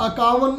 51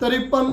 53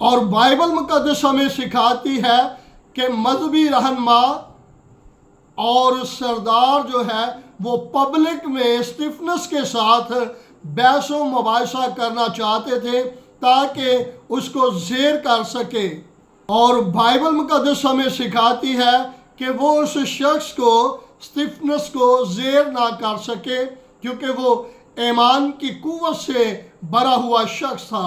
اور بائبل مقدس ہمیں سکھاتی ہے کہ مذہبی رہنما اور سردار جو ہے وہ پبلک میں اسٹیفنس کے ساتھ بحث و مباحثہ کرنا چاہتے تھے تاکہ اس کو زیر کر سکے، اور بائبل مقدس ہمیں سکھاتی ہے کہ وہ اس شخص کو اسٹیفنس کو زیر نہ کر سکے کیونکہ وہ ایمان کی قوت سے بھرا ہوا شخص تھا۔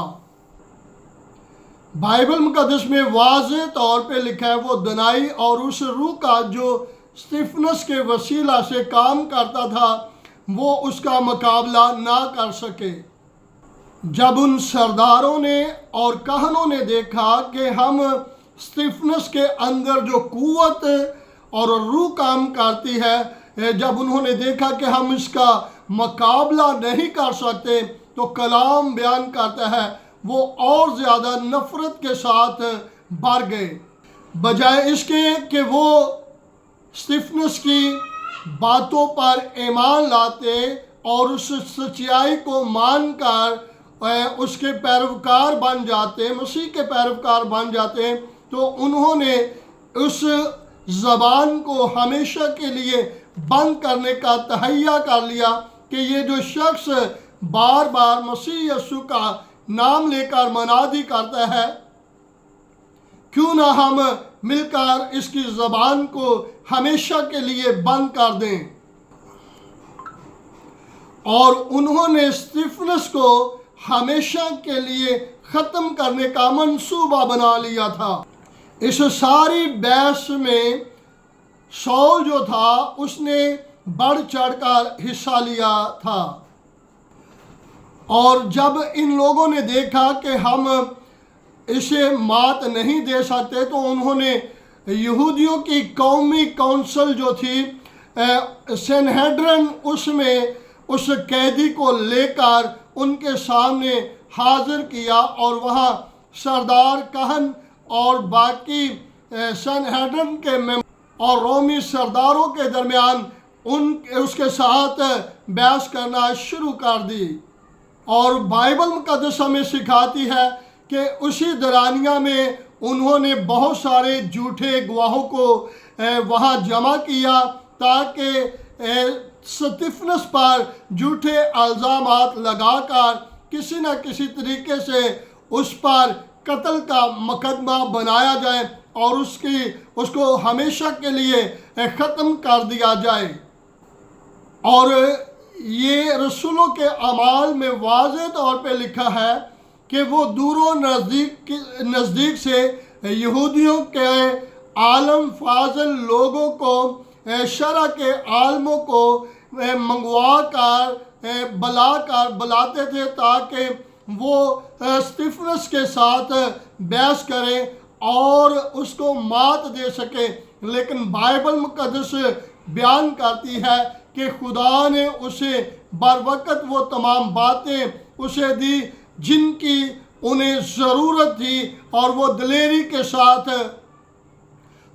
بائبل مقدس میں واضح طور پہ لکھا ہے وہ دنائی اور اس روح کا جو اسٹیفنس کے وسیلہ سے کام کرتا تھا وہ اس کا مقابلہ نہ کر سکے۔ جب ان سرداروں نے اور کہنوں نے دیکھا کہ ہم اسٹیفنس کے اندر جو قوت اور روح کام کرتی ہے، جب انہوں نے دیکھا کہ ہم اس کا مقابلہ نہیں کر سکتے تو کلام بیان کرتا ہے وہ اور زیادہ نفرت کے ساتھ بھر گئے، بجائے اس کے کہ وہ اسٹیفنس کی باتوں پر ایمان لاتے اور اس سچائی کو مان کر اس کے پیروکار بن جاتے، مسیح کے پیروکار بن جاتے، تو انہوں نے اس زبان کو ہمیشہ کے لیے بند کرنے کا تہیہ کر لیا کہ یہ جو شخص بار بار مسیح یسوع کا نام لے کر منادی کرتا ہے، کیوں نہ ہم مل کر اس کی زبان کو ہمیشہ کے لیے بند کر دیں۔ اور انہوں نے اسٹیفنس کو ہمیشہ کے لیے ختم کرنے کا منصوبہ بنا لیا تھا۔ اس ساری بحث میں شاول جو تھا اس نے بڑھ چڑھ کر حصہ لیا تھا، اور جب ان لوگوں نے دیکھا کہ ہم اسے مات نہیں دے سکتے تو انہوں نے یہودیوں کی قومی کونسل جو تھی سینہیڈرن، اس میں اس قیدی کو لے کر ان کے سامنے حاضر کیا، اور وہاں سردار کہن اور باقی سینہیڈرن کے اور رومی سرداروں کے درمیان اس کے ساتھ بحث کرنا شروع کر دی۔ اور بائبل مقدس ہمیں سکھاتی ہے کہ اسی درانیہ میں انہوں نے بہت سارے جھوٹے گواہوں کو وہاں جمع کیا تاکہ اسٹیفنس پر جھوٹے الزامات لگا کر کسی نہ کسی طریقے سے اس پر قتل کا مقدمہ بنایا جائے اور اس کو ہمیشہ کے لیے ختم کر دیا جائے۔ اور یہ رسولوں کے اعمال میں واضح طور پہ لکھا ہے کہ وہ دور و نزدیک سے یہودیوں کے عالم فاضل لوگوں کو، شرع کے عالموں کو منگوا کر بلاتے تھے تاکہ وہ اسٹیفنس کے ساتھ بحث کریں اور اس کو مات دے سکے، لیکن بائبل مقدس بیان کرتی ہے کہ خدا نے اسے بروقت وہ تمام باتیں اسے دی جن کی انہیں ضرورت تھی، اور وہ دلیری کے ساتھ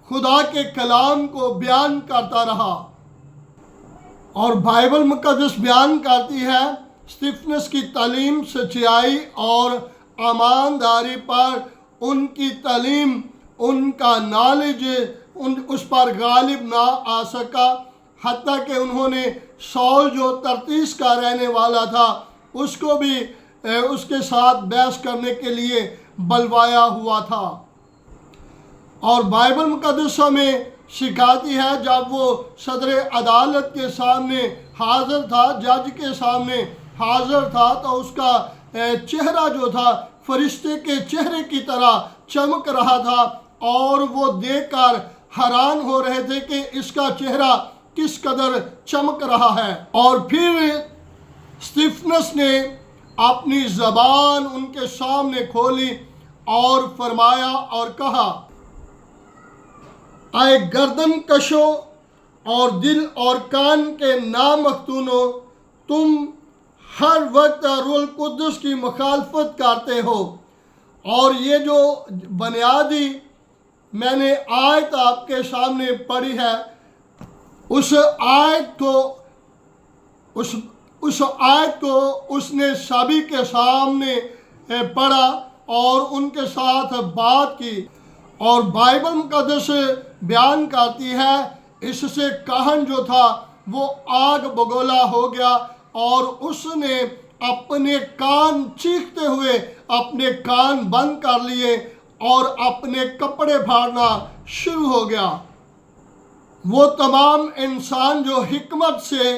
خدا کے کلام کو بیان کرتا رہا۔ اور بائبل مقدس بیان کرتی ہے اسٹیفنس کی تعلیم سچائی اور ایمانداری پر ان کی تعلیم، ان کا نالج اس پر غالب نہ آ سکا، حتیٰ کہ انہوں نے شاول جو ترسیس کا رہنے والا تھا اس کو بھی اس کے ساتھ بحث کرنے کے لیے بلوایا ہوا تھا۔ اور بائبل مقدس ہمیں سکھاتی ہے جب وہ صدر عدالت کے سامنے حاضر تھا، جج کے سامنے حاضر تھا، تو اس کا چہرہ جو تھا فرشتے کے چہرے کی طرح چمک رہا تھا، اور وہ دیکھ کر حیران ہو رہے تھے کہ اس کا چہرہ کس قدر چمک رہا ہے۔ اور پھر اسٹیفنس نے اپنی زبان ان کے سامنے کھولی اور فرمایا اور کہا، اے گردن کشو اور دل اور کان کے نامختونو، تم ہر وقت روح القدس کی مخالفت کرتے ہو۔ اور یہ جو بنیادی میں نے آیت آپ کے سامنے پڑھی ہے، اس آیت کو اس نے سبھی کے سامنے پڑھا، اور ان کے ساتھ بات کی، اور بائبل مقدس بیان کرتی ہے اس سے کاہن جو تھا وہ آگ بگولا ہو گیا، اور اس نے اپنے کان چیختے ہوئے اپنے کان بند کر لیے اور اپنے کپڑے پھاڑنا شروع ہو گیا۔ وہ تمام انسان جو حکمت سے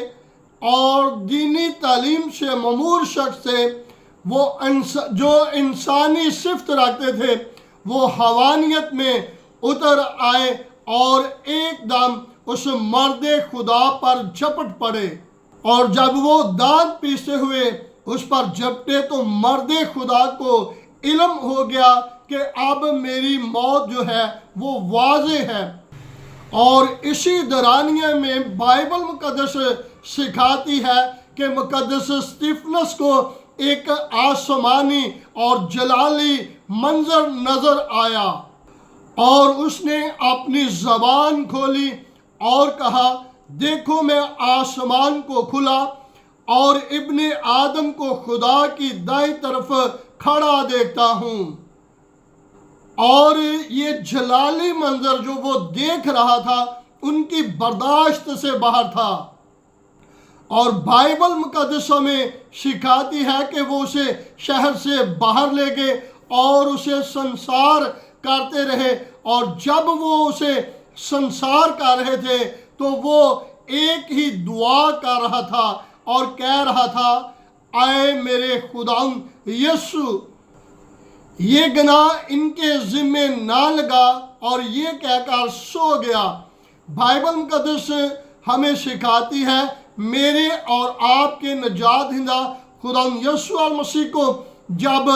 اور دینی تعلیم سے مامور شخص تھے، وہ جو انسانی صفت رکھتے تھے، وہ حیوانیت میں اتر آئے اور ایک دم اس مرد خدا پر جھپٹ پڑے، اور جب وہ دانت پیستے ہوئے اس پر جھپٹے تو مرد خدا کو علم ہو گیا کہ اب میری موت جو ہے وہ واضح ہے۔ اور اسی دورانیے میں بائبل مقدس سکھاتی ہے کہ مقدس استفانس کو ایک آسمانی اور جلالی منظر نظر آیا، اور اس نے اپنی زبان کھولی اور کہا، دیکھو میں آسمان کو کھلا اور ابن آدم کو خدا کی دائیں طرف کھڑا دیکھتا ہوں۔ اور یہ جلالی منظر جو وہ دیکھ رہا تھا ان کی برداشت سے باہر تھا، اور بائبل مقدس میں سکھاتی ہے کہ وہ اسے شہر سے باہر لے گئے اور اسے سنسار کرتے رہے، اور جب وہ اسے سنسار کر رہے تھے تو وہ ایک ہی دعا کر رہا تھا اور کہہ رہا تھا، اے میرے خداوند یسوع، یہ گناہ ان کے ذمے نہ لگا، اور یہ کہہ کر سو گیا۔ بائبل مقدس ہمیں سکھاتی ہے میرے اور آپ کے نجات دہندہ خداوند یسوع مسیح کو جب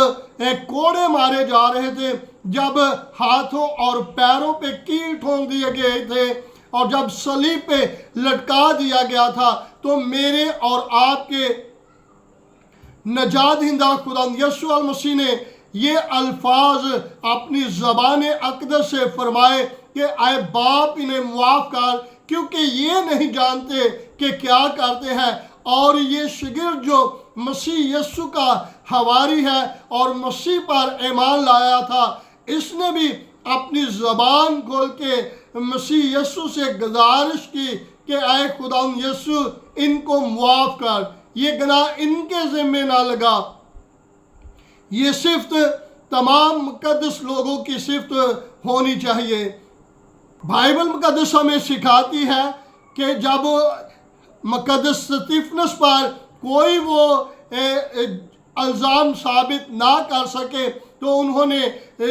کوڑے مارے جا رہے تھے، جب ہاتھوں اور پیروں پہ کیل ٹھونک دیے گئے تھے، اور جب صلیب پہ لٹکا دیا گیا تھا، تو میرے اور آپ کے نجات دہندہ خداوند یسوع مسیح نے یہ الفاظ اپنی زبان اقدس سے فرمائے کہ اے باپ انہیں معاف کر، کیونکہ یہ نہیں جانتے کہ کیا کرتے ہیں۔ اور یہ شاگرد جو مسیح یسوع کا حواری ہے اور مسیح پر ایمان لایا تھا، اس نے بھی اپنی زبان کھول کے مسیح یسوع سے گزارش کی کہ اے خداوند یسوع ان کو معاف کر، یہ گناہ ان کے ذمہ نہ لگا۔ یہ صفت تمام مقدس لوگوں کی صفت ہونی چاہیے۔ بائبل مقدس ہمیں سکھاتی ہے کہ جب مقدس استفانس پر کوئی وہ الزام ثابت نہ کر سکے تو انہوں نے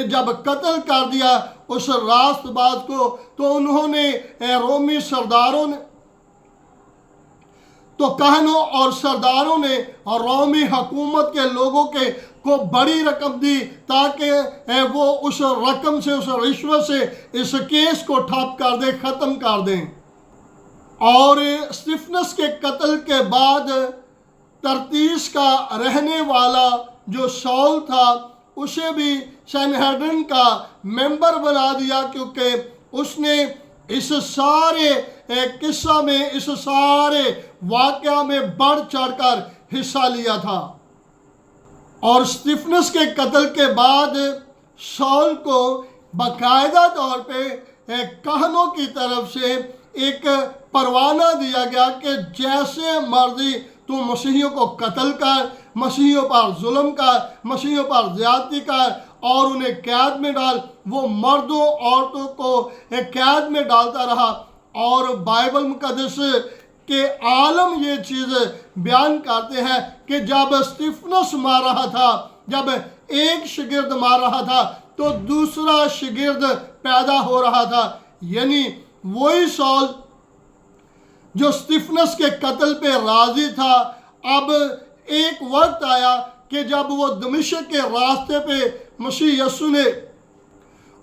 جب قتل کر دیا اس راست باز کو، تو انہوں نے رومی سرداروں نے تو کہنوں اور سرداروں نے اور رومی حکومت کے لوگوں کو بڑی رقم دی تاکہ وہ اس رقم سے، اس رشوت سے اس کیس کو ٹھپ کر دیں، ختم کر دیں۔ اور استفانس کے قتل کے بعد ترتیس کا رہنے والا جو شاول تھا اسے بھی سنہیڈرین کا ممبر بنا دیا، کیونکہ اس نے اس سارے قصہ میں، اس سارے واقعہ میں بڑھ چڑھ کر حصہ لیا تھا۔ اور استفانس کے قتل کے بعد شاول کو باقاعدہ طور پہ کہنوں کی طرف سے ایک پروانہ دیا گیا کہ جیسے مرضی تو مسیحیوں کو قتل کر، مسیحیوں پر ظلم کر، مسیحیوں پر زیادتی کر اور انہیں قید میں ڈال۔ وہ مردوں عورتوں کو قید میں ڈالتا رہا، اور بائبل مقدس کے عالم یہ چیز بیان کرتے ہیں کہ جب استفانس مار رہا تھا، جب ایک شاگرد مار رہا تھا تو دوسرا شاگرد پیدا ہو رہا تھا، یعنی وہی شاول جو استفانس کے قتل پہ راضی تھا، اب ایک وقت آیا کہ جب وہ دمشق کے راستے پہ مسیح یسوع نے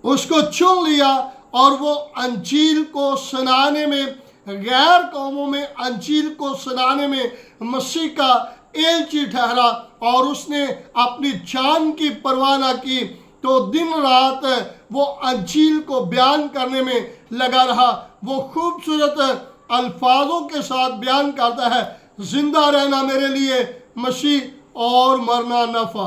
اس کو چن لیا اور وہ انجیل کو سنانے میں، غیر قوموں میں انجیل کو سنانے میں مسیح کا ایلچی ٹھہرا، اور اس نے اپنی جان کی پرواہ نہ کی، تو دن رات وہ انجیل کو بیان کرنے میں لگا رہا۔ وہ خوبصورت الفاظوں کے ساتھ بیان کرتا ہے، زندہ رہنا میرے لیے مسیح اور مرنا نفع۔